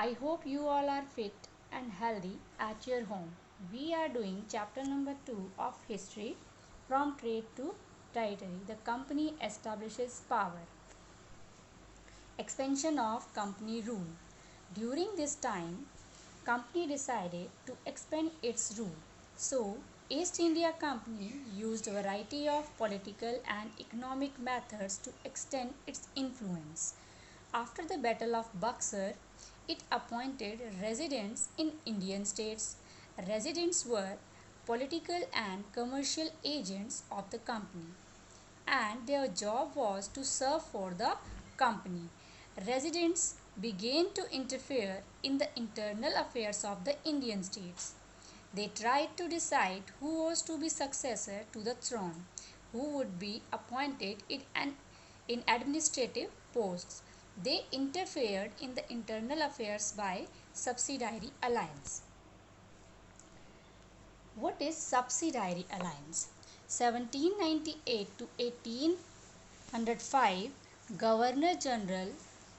I hope you all are fit and healthy at your home. We are doing chapter number 2 of history, from trade to territory. The company establishes power. Expansion of company rule. During this time, company decided to expand its rule. So, East India Company used a variety of political and economic methods to extend its influence. After the Battle of Buxar, it appointed residents in Indian states. Residents were political and commercial agents of the company, and their job was to serve for the company. Residents began to interfere in the internal affairs of the Indian states. They tried to decide who was to be successor to the throne, who would be appointed in administrative posts. They interfered in the internal affairs by subsidiary alliance. What is subsidiary alliance? 1798 to 1805, Governor General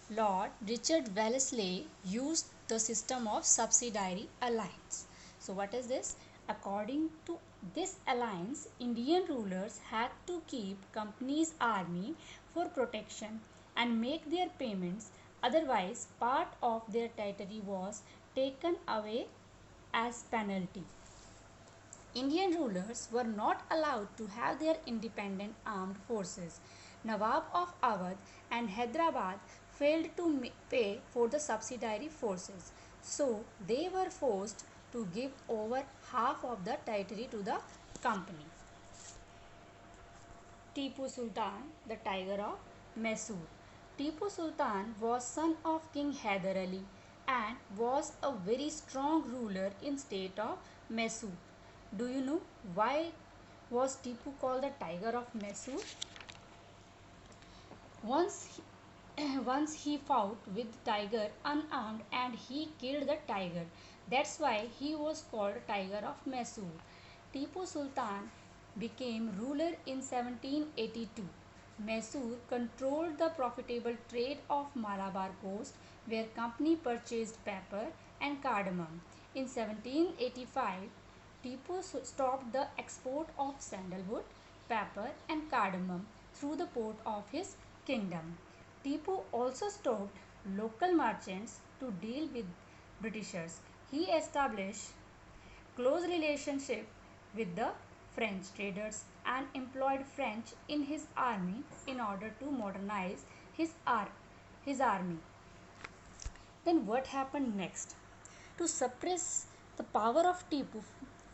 Lord Richard Wellesley used the system of subsidiary alliance. So what is this? According to this alliance, Indian rulers had to keep company's army for protection and make their payments, otherwise part of their territory was taken away as penalty. Indian rulers were not allowed to have their independent armed forces. Nawab of Awadh and Hyderabad failed to pay for the subsidiary forces, so they were forced to give over half of the territory to the company. Tipu Sultan, the Tiger of Mysore. Tipu Sultan was son of King Hyder Ali and was a very strong ruler in state of Mysore. Do you know why was Tipu called the Tiger of Mysore? Once once he fought with tiger unarmed and he killed the tiger. That's why he was called Tiger of Mysore. Tipu Sultan became ruler in 1782. Mysore controlled the profitable trade of Malabar coast, where company purchased pepper and cardamom. In 1785, Tipu stopped the export of sandalwood, pepper and cardamom through the port of his kingdom. Tipu also stopped local merchants to deal with Britishers. He established close relationship with the French traders and employed French in his army in order to modernize his army. Then what happened next? To suppress the power of Tipu,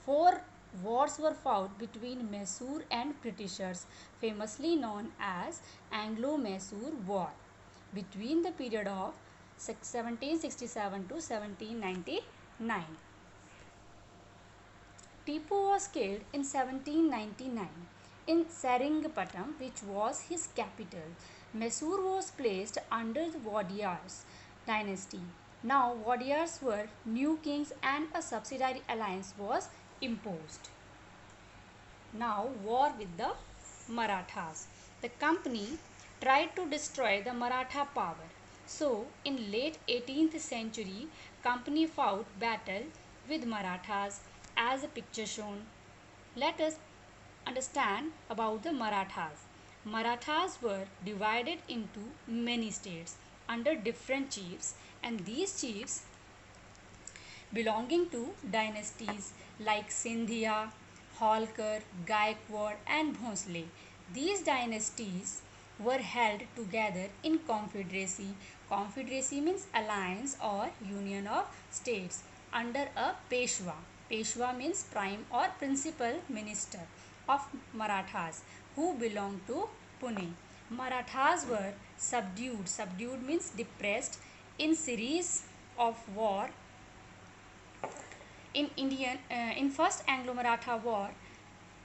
four wars were fought between Mysore and Britishers, famously known as Anglo-Mysore War, between the period of 1767 to 1799. Tipu was killed in 1799 in Seringapatam, which was his capital. Mysore was placed under the Wadiyars dynasty. Now Wadiyars were new kings and a subsidiary alliance was imposed. Now war with the Marathas. The company tried to destroy the Maratha power. So in late 18th century, company fought battle with Marathas as a picture shown. Let us understand about the Marathas. Marathas were divided into many states under different chiefs, and these chiefs belonging to dynasties like Sindhia, Holkar, Gaikwad and Bhonsle. These dynasties were held together in confederacy. Confederacy means alliance or union of states under a Peshwa. Peshwa means prime or principal minister of Marathas who belonged to Pune. Marathas were subdued. Subdued means depressed in series of war in first Anglo-Maratha war.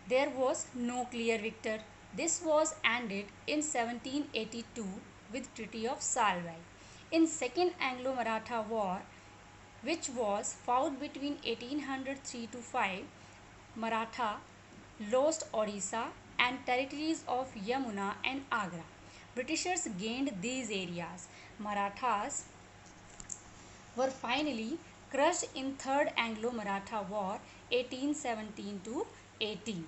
There was no clear victor. This was ended in 1782 with Treaty of Salwai. In second Anglo-Maratha war, which was fought between 1803 to 5, Maratha lost Orissa and territories of Yamuna and Agra. Britishers gained these areas. Marathas were finally crushed in Third Anglo-Maratha War 1817 to 18.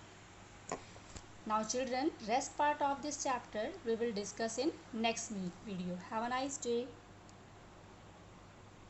Now children, rest part of this chapter we will discuss in next video. Have a nice day.